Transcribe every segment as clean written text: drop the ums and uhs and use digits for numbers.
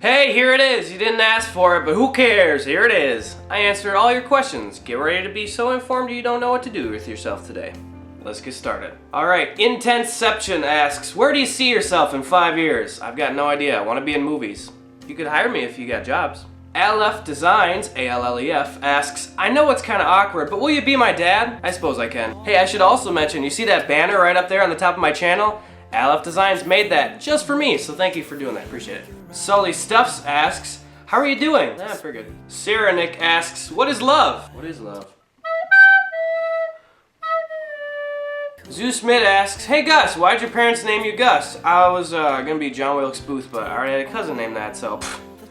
Hey, here it is. You didn't ask for it, but who cares? Here it is. I answered all your questions. Get ready to be so informed you don't know what to do with yourself today. Let's get started. Alright, Intenseception asks, where do you see yourself in 5 years? I've got no idea. I want to be in movies. You could hire me if you got jobs. Allef Designs, A-L-L-E-F, asks, I know it's kind of awkward, but will you be my dad? I suppose I can. Hey, I should also mention, you see that banner right up there on the top of my channel? Allef Designs made that just for me, so thank you for doing that. Appreciate it. Sully Stuffs asks, how are you doing? Pretty good. Sarah Nick asks, what is love? What is love? Zeus Mid asks, hey Gus, why'd your parents name you Gus? I was gonna be John Wilkes Booth, but I already had a cousin named that, so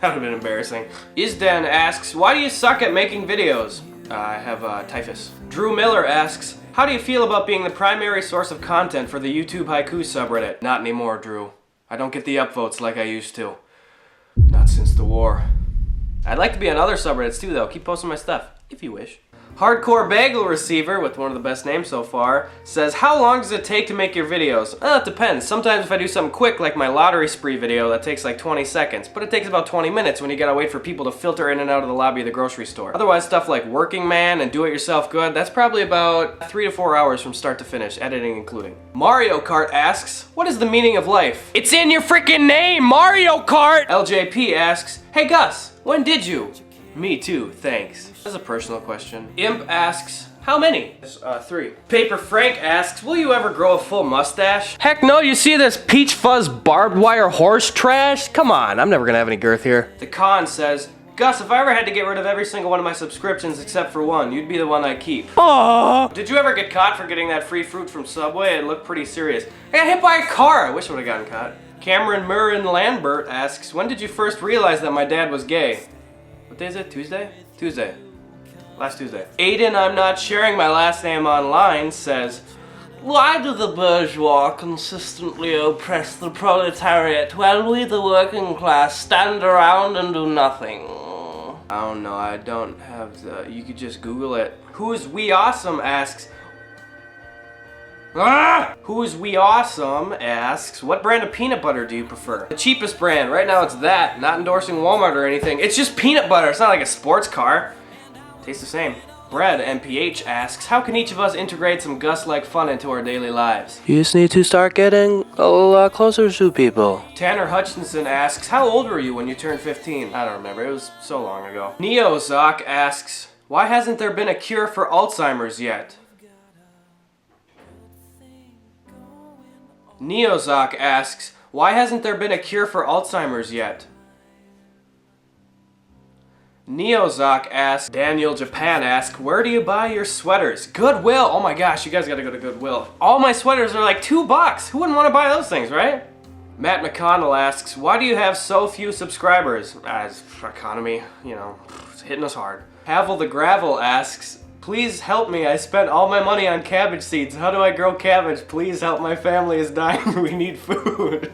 that would've been embarrassing. Isden asks, why do you suck at making videos? I have typhus. Drew Miller asks, how do you feel about being the primary source of content for the YouTube Haiku subreddit? Not anymore, Drew. I don't get the upvotes like I used to. Not since the war. I'd like to be on other subreddits too though. Keep posting my stuff, if you wish. Hardcore Bagel Receiver, with one of the best names so far, says, how long does it take to make your videos? It depends. Sometimes if I do something quick, like my lottery spree video, that takes like 20 seconds. But it takes about 20 minutes when you gotta wait for people to filter in and out of the lobby of the grocery store. Otherwise, stuff like Working Man and Do It Yourself Good, that's probably about 3 to 4 hours from start to finish, editing including. Mario Kart asks, what is the meaning of life? It's in your freaking name, Mario Kart! LJP asks, hey Gus, when did you? Me too, thanks. That's a personal question. Imp asks, how many? 3. Paper Frank asks, will you ever grow a full mustache? Heck no, you see this peach fuzz barbed wire horse trash? Come on, I'm never gonna have any girth here. The Con says, Gus, if I ever had to get rid of every single one of my subscriptions except for one, you'd be the one I keep. Aww. Did you ever get caught for getting that free fruit from Subway? It looked pretty serious. I got hit by a car. I wish I would've gotten caught. Cameron Murrin Lambert asks, when did you first realize that my dad was gay? What day is it? Tuesday? Tuesday. Last Tuesday. Aiden, I'm not sharing my last name online, says, why do the bourgeois consistently oppress the proletariat while we, the working class, stand around and do nothing? I don't know, I don't have the... You could just Google it. Who's We Awesome asks... Who's We Awesome asks, what brand of peanut butter do you prefer? The cheapest brand. Right now it's that. Not endorsing Walmart or anything. It's just peanut butter. It's not like a sports car. Tastes the same. Bread MPH asks, how can each of us integrate some Gus-like fun into our daily lives? You just need to start getting a lot closer to people. Tanner Hutchinson asks, how old were you when you turned 15? I don't remember. It was so long ago. Neozok asks, why hasn't there been a cure for Alzheimer's yet? Neozok asks, why hasn't there been a cure for Alzheimer's yet? Neozok asks, Daniel Japan asks, where do you buy your sweaters? Goodwill! Oh my gosh, you guys gotta go to Goodwill. All my sweaters are like $2. Who wouldn't want to buy those things, right? Matt McConnell asks, why do you have so few subscribers? It's economy, you know, it's hitting us hard. Havel the Gravel asks, please help me, I spent all my money on cabbage seeds. How do I grow cabbage? Please help, my family is dying, we need food.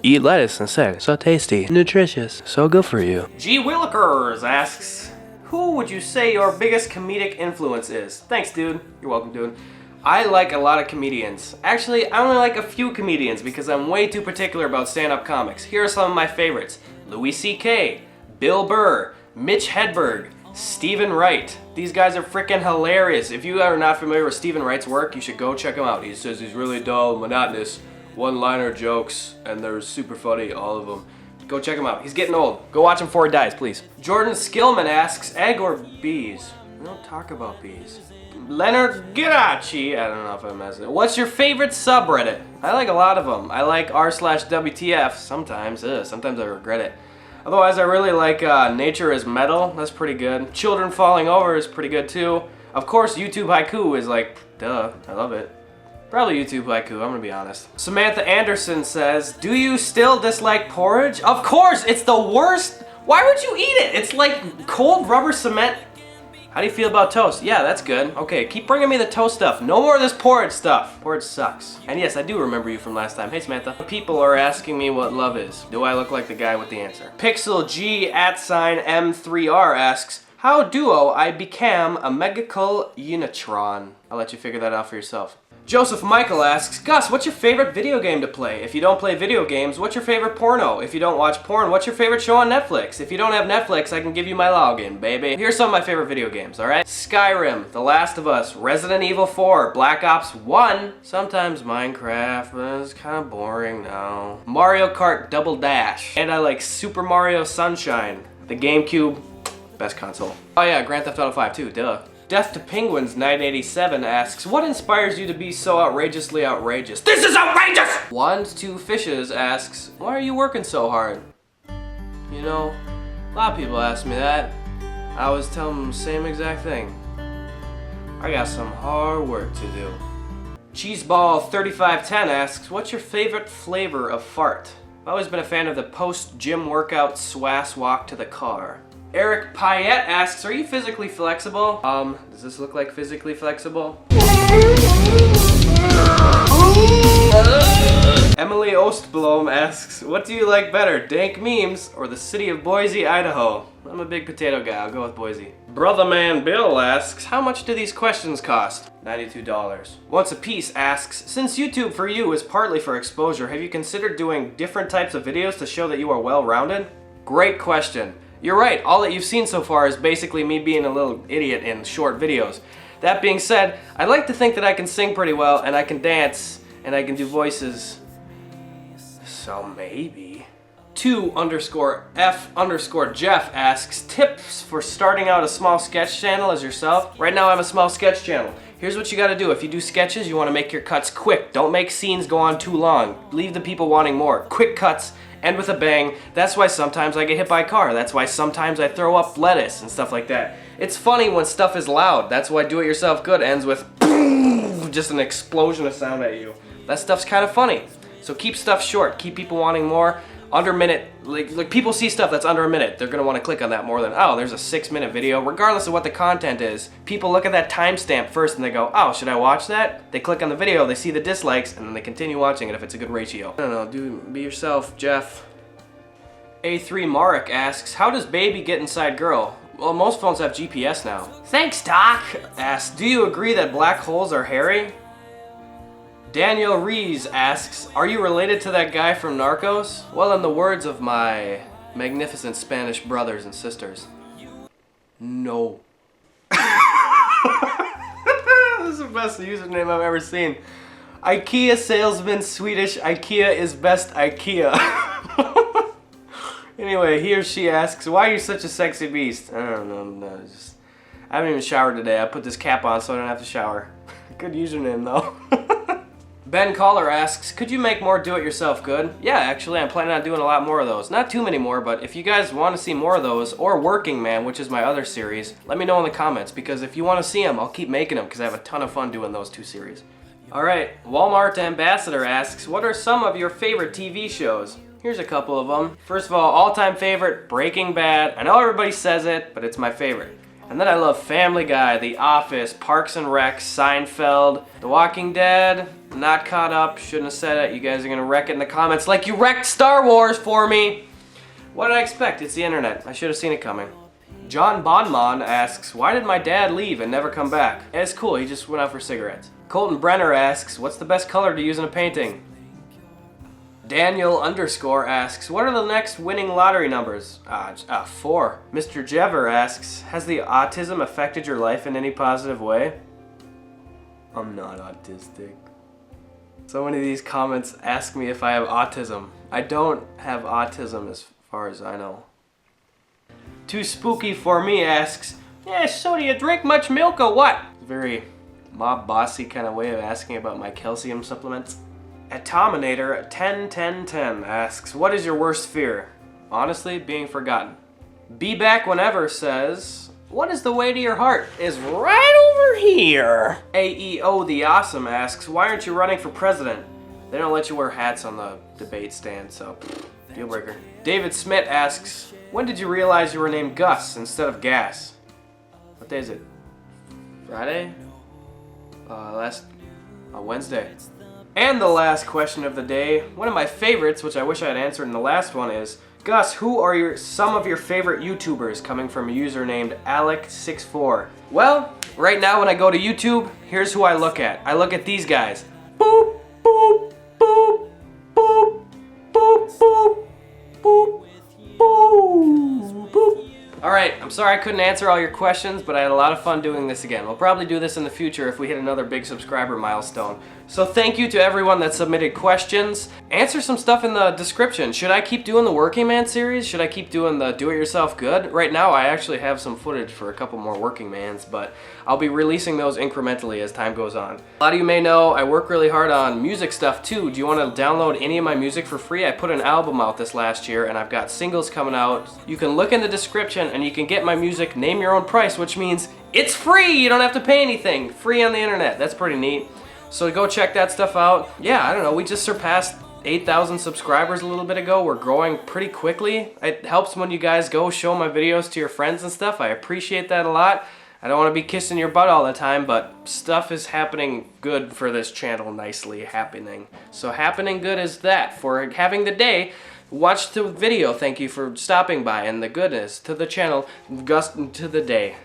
Eat lettuce instead, so tasty, nutritious, so good for you. G. Willikers asks, who would you say your biggest comedic influence is? Thanks, dude. You're welcome, dude. I like a lot of comedians. Actually, I only like a few comedians because I'm way too particular about stand-up comics. Here are some of my favorites. Louis C.K., Bill Burr, Mitch Hedberg, Stephen Wright. These guys are freaking hilarious. If you are not familiar with Stephen Wright's work, you should go check him out. He says he's really dull, monotonous, one-liner jokes, and they're super funny, all of them. Go check him out. He's getting old. Go watch him before he dies, please. Jordan Skillman asks, egg or bees? We don't talk about bees. Leonard Girachi, I don't know if I'm messing. What's your favorite subreddit? I like a lot of them. I like r/WTF sometimes. Sometimes I regret it. Otherwise, I really like Nature is Metal. That's pretty good. Children Falling Over is pretty good too. Of course, YouTube Haiku is like, duh, I love it. Probably YouTube Haiku, I'm gonna be honest. Samantha Anderson says, do you still dislike porridge? Of course, it's the worst. Why would you eat it? It's like cold rubber cement. How do you feel about toast? Yeah, that's good. Okay, keep bringing me the toast stuff. No more of this porridge stuff. Porridge sucks. And yes, I do remember you from last time. Hey, Samantha. People are asking me what love is. Do I look like the guy with the answer? Pixel G @M3R asks, how do I become a magical unitron? I'll let you figure that out for yourself. Joseph Michael asks, Gus, what's your favorite video game to play? If you don't play video games, what's your favorite porno? If you don't watch porn, what's your favorite show on Netflix? If you don't have Netflix, I can give you my login, baby. Here's some of my favorite video games, alright? Skyrim, The Last of Us, Resident Evil 4, Black Ops 1, sometimes Minecraft, but it's kind of boring now. Mario Kart Double Dash, and I like Super Mario Sunshine. The GameCube, best console. Oh yeah, Grand Theft Auto 5 too, duh. Death to Penguins 987 asks, what inspires you to be so outrageously outrageous? This is outrageous! Wands Two Fishes asks, why are you working so hard? You know, a lot of people ask me that. I always tell them the same exact thing. I got some hard work to do. Cheeseball 3510 asks, what's your favorite flavor of fart? I've always been a fan of the post-gym workout swass walk to the car. Eric Payette asks, are you physically flexible? Does this look like physically flexible? Emily Ostblom asks, what do you like better, dank memes or the city of Boise, Idaho? I'm a big potato guy, I'll go with Boise. Brother Man Bill asks, how much do these questions cost? $92. Once a Piece asks, since YouTube for you is partly for exposure, have you considered doing different types of videos to show that you are well-rounded? Great question. You're right, all that you've seen so far is basically me being a little idiot in short videos. That being said, I like to think that I can sing pretty well, and I can dance, and I can do voices. So maybe. 2_F_Jeff asks, tips for starting out a small sketch channel as yourself? Right now I have a small sketch channel. Here's what you gotta do. If you do sketches, you wanna make your cuts quick. Don't make scenes go on too long. Leave the people wanting more. Quick cuts, end with a bang. That's why sometimes I get hit by a car. That's why sometimes I throw up lettuce and stuff like that. It's funny when stuff is loud. That's why Do It Yourself Good ends with just an explosion of sound at you. That stuff's kind of funny. So keep stuff short. Keep people wanting more. Under a minute, like people see stuff that's under a minute, they're gonna want to click on that more than, oh, there's a 6-minute video, regardless of what the content is. People look at that timestamp first and they go, oh, should I watch that? They click on the video, they see the dislikes, and then they continue watching it if it's a good ratio. I don't know, dude, be yourself, Jeff. A3 Marek asks, how does baby get inside girl? Well, most phones have GPS now. Thanks, Doc! Asks, do you agree that black holes are hairy? Daniel Rees asks, are you related to that guy from Narcos? Well, in the words of my magnificent Spanish brothers and sisters, no. This is the best username I've ever seen. IKEA salesman Swedish, IKEA is best IKEA. Anyway, he or she asks, why are you such a sexy beast? I don't know, no, I haven't even showered today. I put this cap on so I don't have to shower. Good username though. Ben Caller asks, could you make more do-it-yourself good? Yeah, actually, I'm planning on doing a lot more of those. Not too many more, but if you guys want to see more of those, or Working Man, which is my other series, let me know in the comments, because if you want to see them, I'll keep making them, because I have a ton of fun doing those two series. Alright, Walmart Ambassador asks, what are some of your favorite TV shows? Here's a couple of them. First of all-time favorite, Breaking Bad. I know everybody says it, but it's my favorite. And then I love Family Guy, The Office, Parks and Rec, Seinfeld, The Walking Dead. Not caught up, shouldn't have said it. You guys are gonna wreck it in the comments like you wrecked Star Wars for me. What did I expect? It's the internet. I should have seen it coming. John Bonmon asks, why did my dad leave and never come back? It's cool, he just went out for cigarettes. Colton Brenner asks, what's the best color to use in a painting? Daniel _ asks, what are the next winning lottery numbers? 4. Mr. Jever asks, has the autism affected your life in any positive way? I'm not autistic. So many of these comments ask me if I have autism. I don't have autism as far as I know. Too Spooky For Me asks, yeah, so do you drink much milk or what? Very mob bossy kind of way of asking about my calcium supplements. Atominator 101010 asks, what is your worst fear? Honestly, being forgotten. Be Back Whenever says, what is the way to your heart? Is right over here. AEO the Awesome asks, why aren't you running for president? They don't let you wear hats on the debate stand, so deal breaker. David Smith asks, when did you realize you were named Gus instead of Gas? What day is it? Friday? Wednesday. And the last question of the day, one of my favorites, which I wish I had answered in the last one, is, Gus, who are some of your favorite YouTubers? Coming from a user named Alec64. Well, right now when I go to YouTube, here's who I look at. I look at these guys. Boop, boop, boop, boop, boop, boop, boop, boop, boop. Alright, I'm sorry I couldn't answer all your questions, but I had a lot of fun doing this again. We'll probably do this in the future if we hit another big subscriber milestone. So thank you to everyone that submitted questions. Answer some stuff in the description. Should I keep doing the Working Man series? Should I keep doing the Do-It-Yourself Good? Right now I actually have some footage for a couple more Working Mans, but I'll be releasing those incrementally as time goes on. A lot of you may know I work really hard on music stuff too. Do you want to download any of my music for free? I put an album out this last year and I've got singles coming out. You can look in the description and you can get my music, name your own price, which means it's free. You don't have to pay anything. Free on the internet. That's pretty neat. So go check that stuff out. Yeah, I don't know, we just surpassed 8,000 subscribers a little bit ago. We're growing pretty quickly. It helps when you guys go show my videos to your friends and stuff. I appreciate that a lot. I don't want to be kissing your butt all the time, but stuff is happening good for this channel, nicely happening. So happening good is that. For having the day, watch the video. Thank you for stopping by, and the goodness to the channel, Gus to the day.